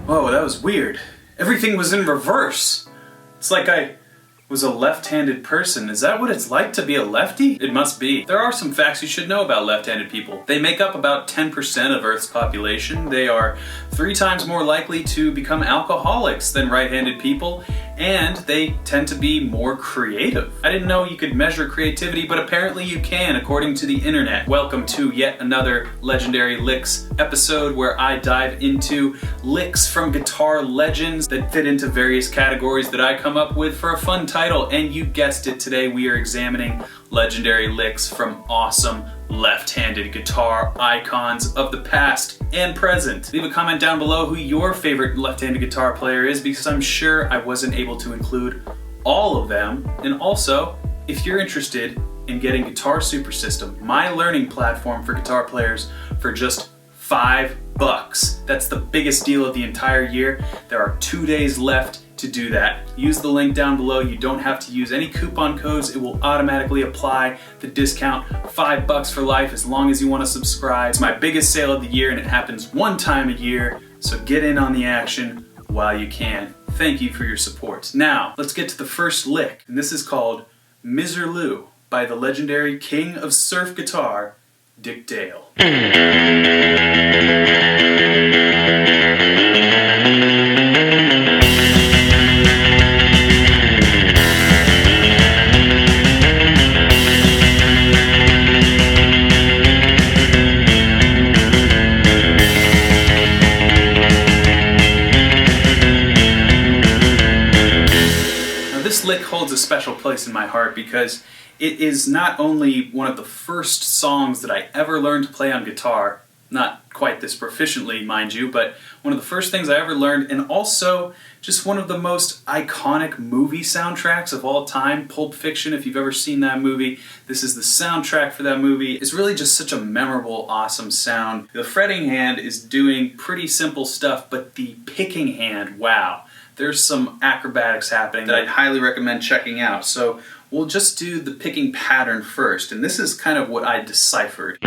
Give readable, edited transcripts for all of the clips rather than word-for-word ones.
Whoa, that was weird. Everything was in reverse. It's like I was a left-handed person. Is that what it's like to be a lefty? It must be. There are some facts you should know about left-handed people. They make up about 10% of Earth's population. They are 3 times more likely to become alcoholics than right-handed people, and they tend to be more creative. I didn't know you could measure creativity, but apparently you can, according to the internet. Welcome to yet another Legendary Licks episode where I dive into licks from guitar legends that fit into various categories that I come up with for a fun title. And you guessed it, today we are examining legendary licks from awesome left-handed guitar icons of the past and present. Leave a comment down below who your favorite left-handed guitar player is, because I'm sure I wasn't able to include all of them. And also, if you're interested in getting Guitar Super System, my learning platform for guitar players, for just $5, that's the biggest deal of the entire year. There are 2 days left to do that. Use the link down below. You don't have to use any coupon codes. It will automatically apply the discount, $5 for life, as long as you want to subscribe. It's my biggest sale of the year, and it happens one time a year, so get in on the action while you can. Thank you for your support. Now, let's get to the first lick, and this is called Miserlou by the legendary king of surf guitar, Dick Dale. This lick holds a special place in my heart because it is not only one of the first songs that I ever learned to play on guitar, not quite this proficiently, mind you, but one of the first things I ever learned, and also just one of the most iconic movie soundtracks of all time. Pulp Fiction, if you've ever seen that movie, this is the soundtrack for that movie. It's really just such a memorable, awesome sound. The fretting hand is doing pretty simple stuff, but the picking hand, wow. There's some acrobatics happening that I'd highly recommend checking out. So we'll just do the picking pattern first, and this is kind of what I deciphered.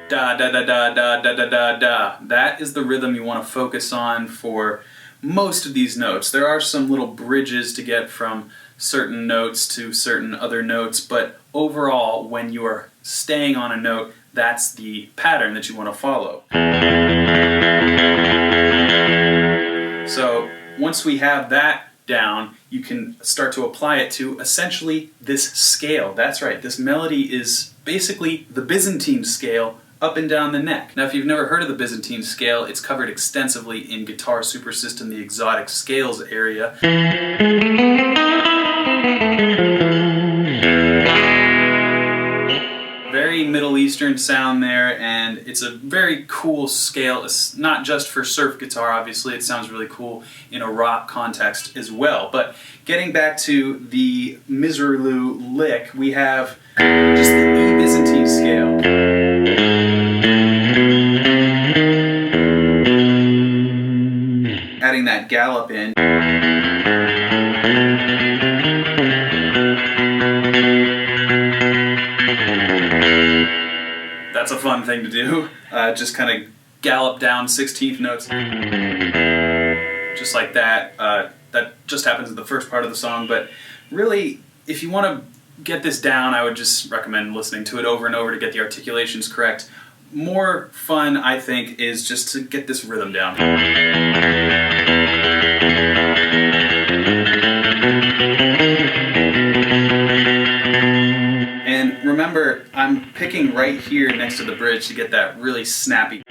Da da da da da da da da da. That is the rhythm you want to focus on for most of these notes. There are some little bridges to get from certain notes to certain other notes, but overall, when you are staying on a note, that's the pattern that you want to follow. So once we have that down, you can start to apply it to essentially this scale. That's right, this melody is basically the Byzantine scale up and down the neck. Now, if you've never heard of the Byzantine scale, it's covered extensively in Guitar Super System, the exotic scales area. Very Middle Eastern sound there, and it's a very cool scale. It's not just for surf guitar, obviously. It sounds really cool in a rock context as well. But getting back to the Miserlou lick, we have just the E Byzantine scale. Adding that gallop in. That's a fun thing to do. Just kind of gallop down 16th notes. Just like that. That just happens in the first part of the song, but really, if you want to get this down, I would just recommend listening to it over and over to get the articulations correct. More fun, I think, is just to get this rhythm down. And remember, I'm picking right here next to the bridge to get that really snappy.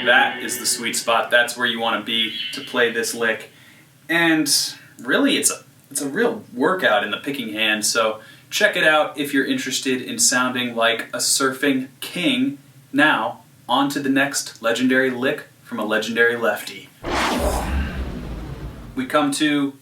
That is the sweet spot. That's where you want to be to play this lick. And really, it's a real workout in the picking hand, so check it out if you're interested in sounding like a surfing king. Now, on to the next legendary lick from a legendary lefty. We come to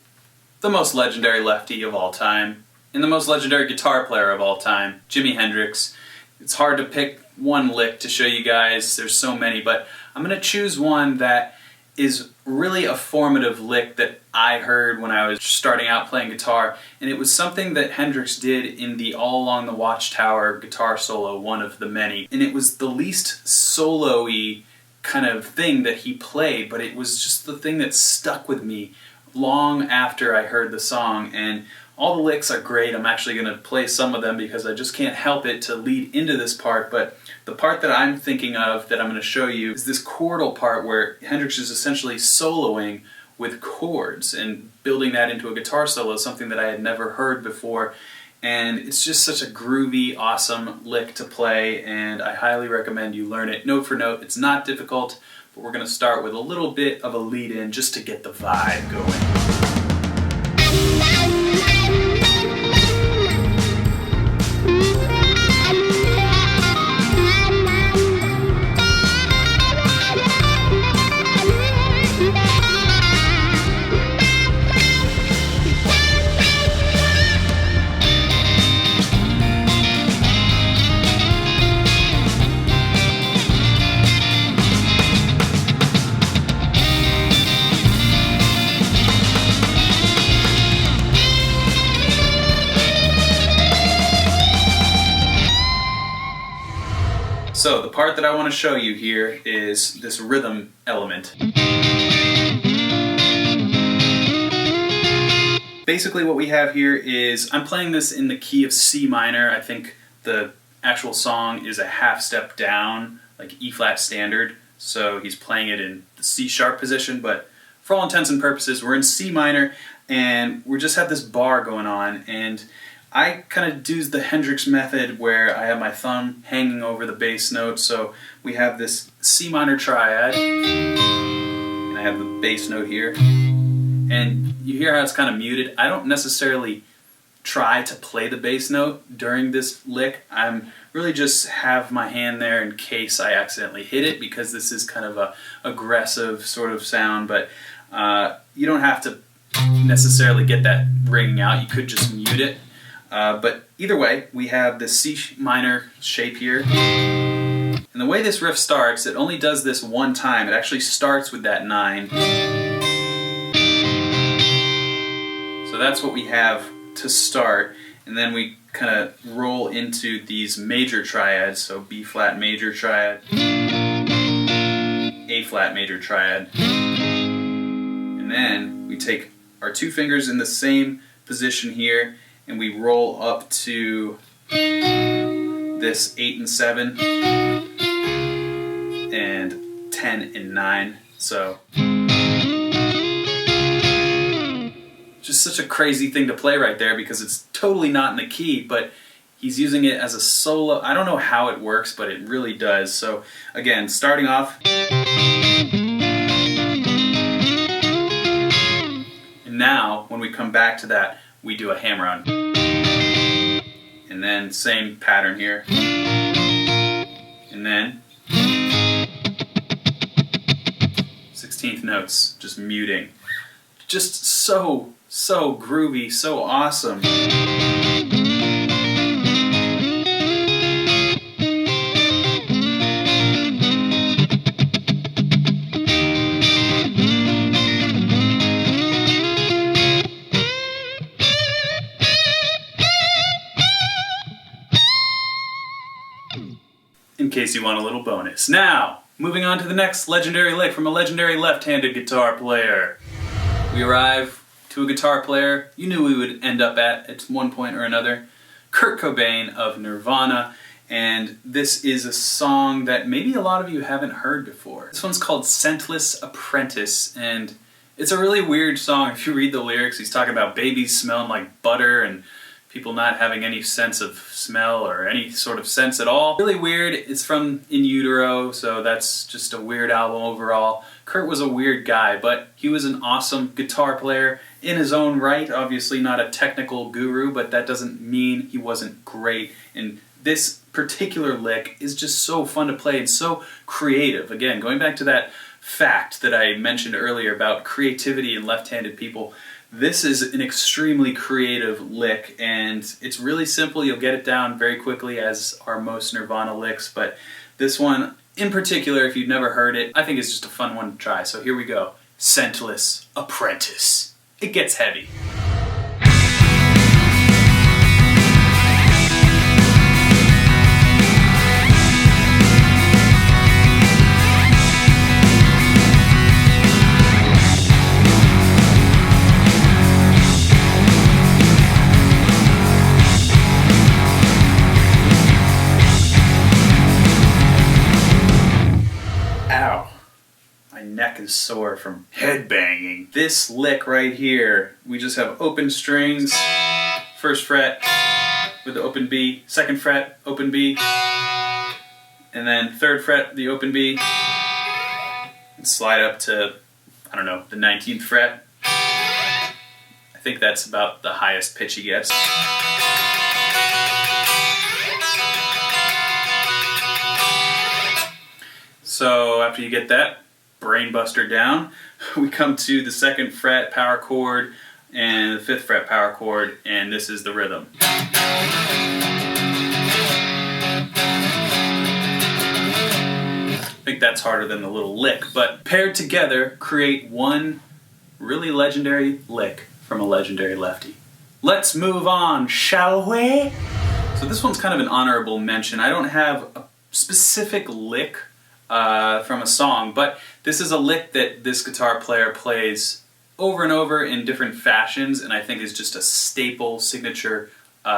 the most legendary lefty of all time, and the most legendary guitar player of all time, Jimi Hendrix. It's hard to pick one lick to show you guys, there's so many, but I'm going to choose one that is really a formative lick that I heard when I was starting out playing guitar, and it was something that Hendrix did in the All Along the Watchtower guitar solo, one of the many. And it was the least solo-y kind of thing that he played, but it was just the thing that stuck with me long after I heard the song. And all the licks are great. I'm actually going to play some of them because I just can't help it to lead into this part, but the part that I'm thinking of that I'm going to show you is this chordal part where Hendrix is essentially soloing with chords and building that into a guitar solo, something that I had never heard before. And it's just such a groovy, awesome lick to play, and I highly recommend you learn it note for note. It's not difficult, but we're going to start with a little bit of a lead-in just to get the vibe going. So the part that I want to show you here is this rhythm element. Basically what we have here is, I'm playing this in the key of C minor. I think the actual song is a half step down, like E flat standard, so he's playing it in the C sharp position, but for all intents and purposes we're in C minor and we just have this bar going on, and I kind of do the Hendrix method where I have my thumb hanging over the bass note, so we have this C minor triad, and I have the bass note here, and you hear how it's kind of muted. I don't necessarily try to play the bass note during this lick. I'm really just have my hand there in case I accidentally hit it, because this is kind of a aggressive sort of sound, but you don't have to necessarily get that ringing out. You could just mute it. But either way, we have the C minor shape here. And the way this riff starts, it only does this one time. It actually starts with that 9. So that's what we have to start. And then we kind of roll into these major triads. So B flat major triad, A flat major triad. And then we take our two fingers in the same position here, and we roll up to this 8 and 7 and 10 and 9. So just such a crazy thing to play right there, because it's totally not in the key, but he's using it as a solo. I don't know how it works, but it really does. So again, starting off, and now when we come back to that, we do a hammer-on. And then same pattern here. And then 16th notes, just muting. Just so groovy, so awesome. In case you want a little bonus. Now, moving on to the next legendary lick from a legendary left-handed guitar player. We arrive to a guitar player you knew we would end up at one point or another, Kurt Cobain of Nirvana, and this is a song that maybe a lot of you haven't heard before. This one's called Scentless Apprentice, and it's a really weird song. If you read the lyrics, he's talking about babies smelling like butter and people not having any sense of smell or any sort of sense at all. Really weird. It's from In Utero, so that's just a weird album overall. Kurt was a weird guy, but he was an awesome guitar player in his own right. Obviously not a technical guru, but that doesn't mean he wasn't great. And this particular lick is just so fun to play and so creative. Again, going back to that fact that I mentioned earlier about creativity in left-handed people. This is an extremely creative lick, and it's really simple. You'll get it down very quickly, as are most Nirvana licks, but this one in particular, if you've never heard it, I think it's just a fun one to try. So here we go. Scentless Apprentice. It gets heavy. Ow. My neck is sore from headbanging. This lick right here, we just have open strings, first fret with the open B, second fret, open B, and then third fret, the open B, and slide up to, I don't know, the 19th fret. I think that's about the highest pitch he gets. So after you get that brainbuster down, we come to the 2nd fret power chord and the 5th fret power chord, and this is the rhythm. I think that's harder than the little lick, but paired together create one really legendary lick from a legendary lefty. Let's move on, shall we? So this one's kind of an honorable mention. I don't have a specific lick from a song, but this is a lick that this guitar player plays over and over in different fashions, and I think is just a staple signature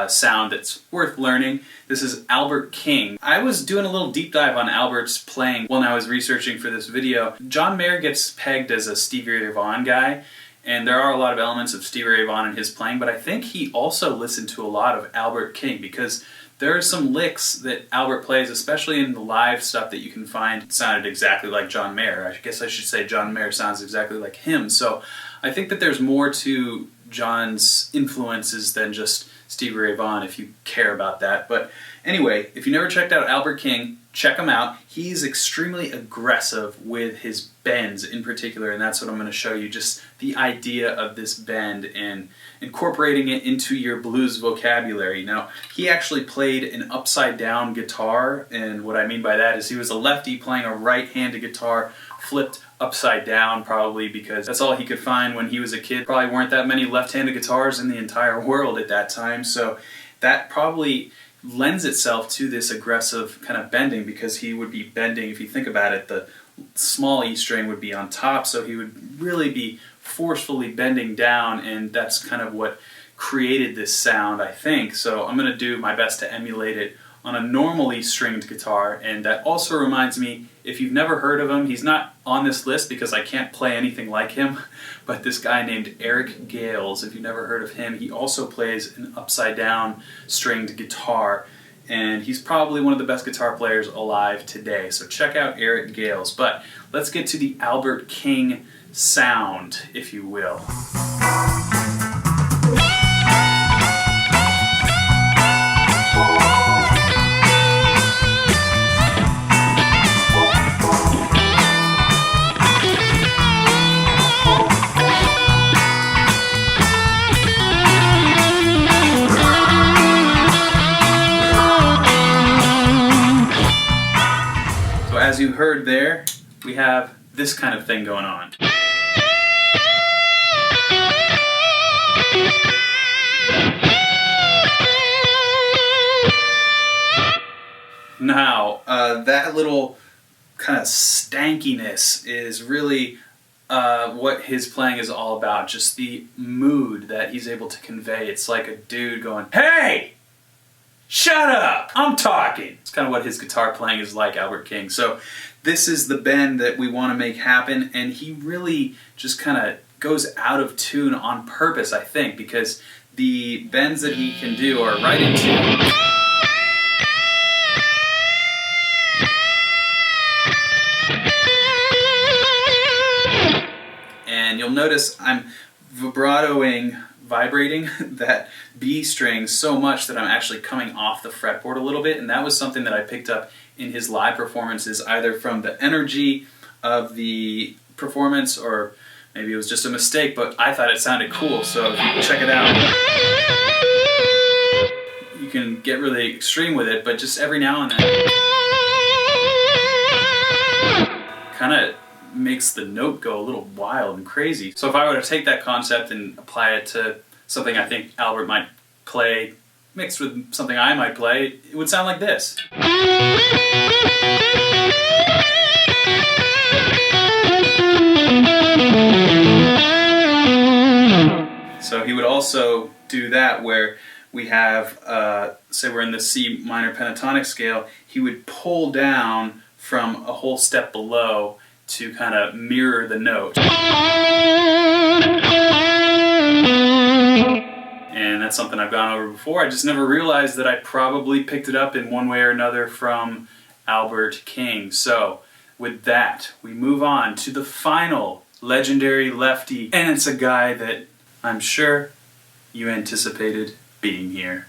sound that's worth learning. This is Albert King. I was doing a little deep dive on Albert's playing when I was researching for this video. John Mayer gets pegged as a Stevie Ray Vaughan guy, and there are a lot of elements of Stevie Ray Vaughan in his playing, but I think he also listened to a lot of Albert King, because there are some licks that Albert plays, especially in the live stuff that you can find, sounded exactly like John Mayer. I guess I should say John Mayer sounds exactly like him. So I think that there's more to John's influences than just Stevie Ray Vaughan, if you care about that. But anyway, if you never checked out Albert King, check him out. He's extremely aggressive with his bends in particular, and that's what I'm going to show you, just the idea of this bend and incorporating it into your blues vocabulary. Now, he actually played an upside down guitar, and what I mean by that is he was a lefty playing a right-handed guitar flipped upside down, probably because that's all he could find when he was a kid. Probably weren't that many left-handed guitars in the entire world at that time, so that probably lends itself to this aggressive kind of bending, because he would be bending, if you think about it, the small E string would be on top, so he would really be forcefully bending down, and that's kind of what created this sound, I think. So I'm going to do my best to emulate it on a normally stringed guitar. And that also reminds me, if you've never heard of him, he's not on this list because I can't play anything like him, but this guy named Eric Gales, if you've never heard of him, he also plays an upside down stringed guitar, and he's probably one of the best guitar players alive today. So check out Eric Gales. But let's get to the Albert King sound, if you will. So as you heard there, we have this kind of thing going on. Now, that little kind of stankiness is really what his playing is all about, just the mood that he's able to convey. It's like a dude going, "Hey! Shut up! I'm talking!" It's kind of what his guitar playing is like, Albert King. So this is the bend that we want to make happen, and he really just kind of goes out of tune on purpose, I think, because the bends that he can do are right in tune. And you'll notice I'm vibrating that B string so much that I'm actually coming off the fretboard a little bit, and that was something that I picked up in his live performances, either from the energy of the performance, or maybe it was just a mistake, but I thought it sounded cool, so if you check it out, you can get really extreme with it, but just every now and then kind of makes the note go a little wild and crazy. So if I were to take that concept and apply it to something I think Albert might play, mixed with something I might play, it would sound like this. So he would also do that where we have, say we're in the C minor pentatonic scale, he would pull down from a whole step below to kind of mirror the note. And that's something I've gone over before. I just never realized that I probably picked it up in one way or another from Albert King. So with that, we move on to the final legendary Lefty, and it's a guy that I'm sure you anticipated being here.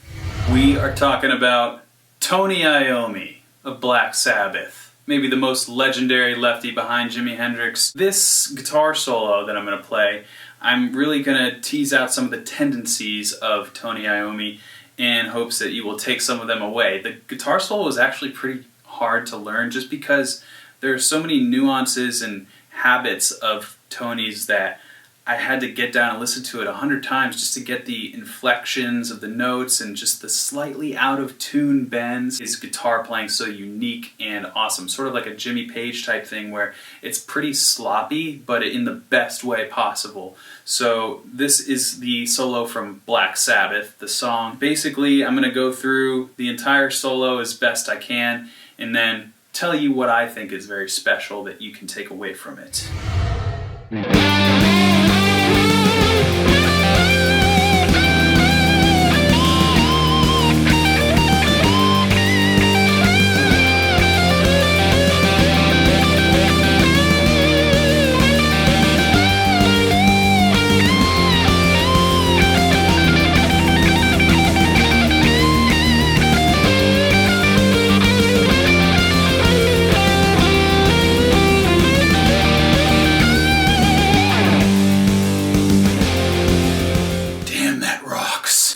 We are talking about Tony Iommi of Black Sabbath, maybe the most legendary Lefty behind Jimi Hendrix. This guitar solo that I'm going to play, I'm really going to tease out some of the tendencies of Tony Iommi in hopes that you will take some of them away. The guitar solo is actually pretty hard to learn just because there are so many nuances and habits of Tony's that I had to get down and listen to it 100 times just to get the inflections of the notes and just the slightly out of tune bends. His guitar playing so unique and awesome, sort of like a Jimmy Page type thing where it's pretty sloppy but in the best way possible. So this is the solo from Black Sabbath, the song. Basically, I'm going to go through the entire solo as best I can and then tell you what I think is very special that you can take away from it.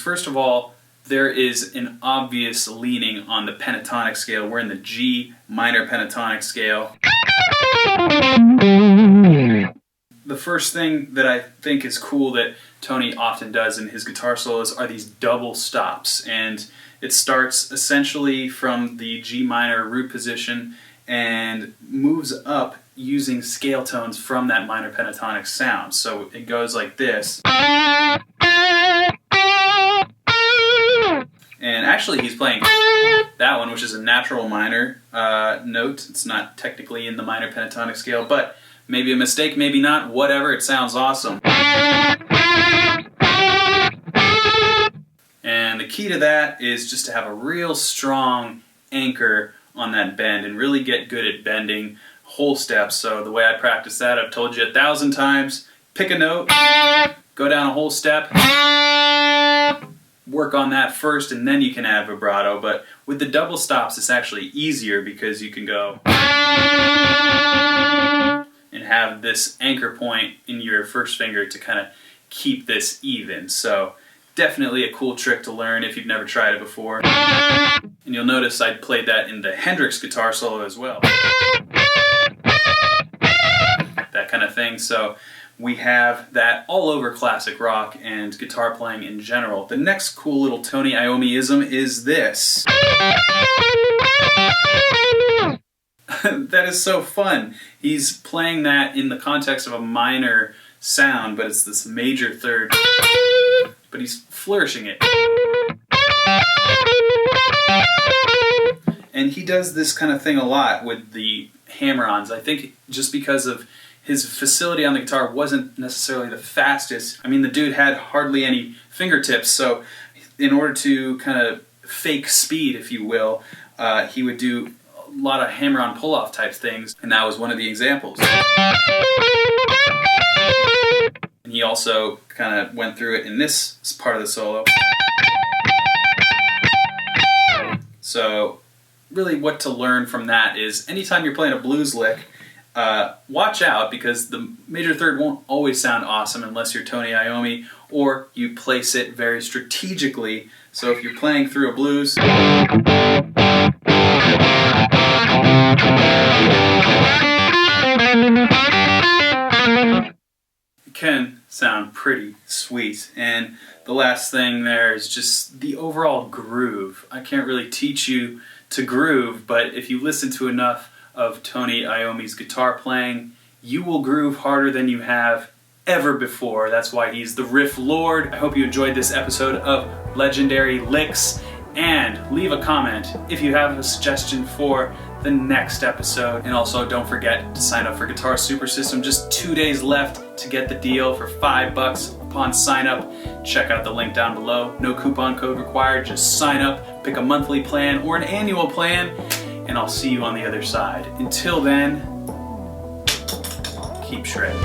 First of all, there is an obvious leaning on the pentatonic scale. We're in the G minor pentatonic scale. The first thing that I think is cool that Tony often does in his guitar solos are these double stops. And it starts essentially from the G minor root position and moves up using scale tones from that minor pentatonic sound. So it goes like this. And actually he's playing that one, which is a natural minor note. It's not technically in the minor pentatonic scale, but maybe a mistake, maybe not, whatever, it sounds awesome. And the key to that is just to have a real strong anchor on that bend and really get good at bending whole steps. So the way I practice that, I've told you 1,000 times, pick a note, go down a whole step, work on that first and then you can add vibrato. But with the double stops it's actually easier because you can go and have this anchor point in your first finger to kind of keep this even. So definitely a cool trick to learn if you've never tried it before. And you'll notice I played that in the Hendrix guitar solo as well. That kind of thing. So we have that all over classic rock and guitar playing in general. The next cool little Tony Iommi-ism is this. That is so fun. He's playing that in the context of a minor sound, but it's this major third, but he's flourishing it. And he does this kind of thing a lot with the hammer-ons. I think just because of his facility on the guitar wasn't necessarily the fastest. I mean, the dude had hardly any fingertips, so in order to kind of fake speed, if you will, he would do a lot of hammer-on pull-off type things, and that was one of the examples. And he also kind of went through it in this part of the solo. So really what to learn from that is anytime you're playing a blues lick, watch out, because the major third won't always sound awesome unless you're Tony Iommi or you place it very strategically. So if you're playing through a blues, it can sound pretty sweet. And the last thing there is just the overall groove. I can't really teach you to groove, but if you listen to enough of Tony Iommi's guitar playing, you will groove harder than you have ever before. That's why he's the riff lord. I hope you enjoyed this episode of Legendary Licks, and leave a comment if you have a suggestion for the next episode. And also don't forget to sign up for Guitar Super System. Just 2 days left to get the deal for $5 upon sign up. Check out the link down below. No coupon code required. Just sign up, pick a monthly plan or an annual plan, and I'll see you on the other side. Until then, keep shredding.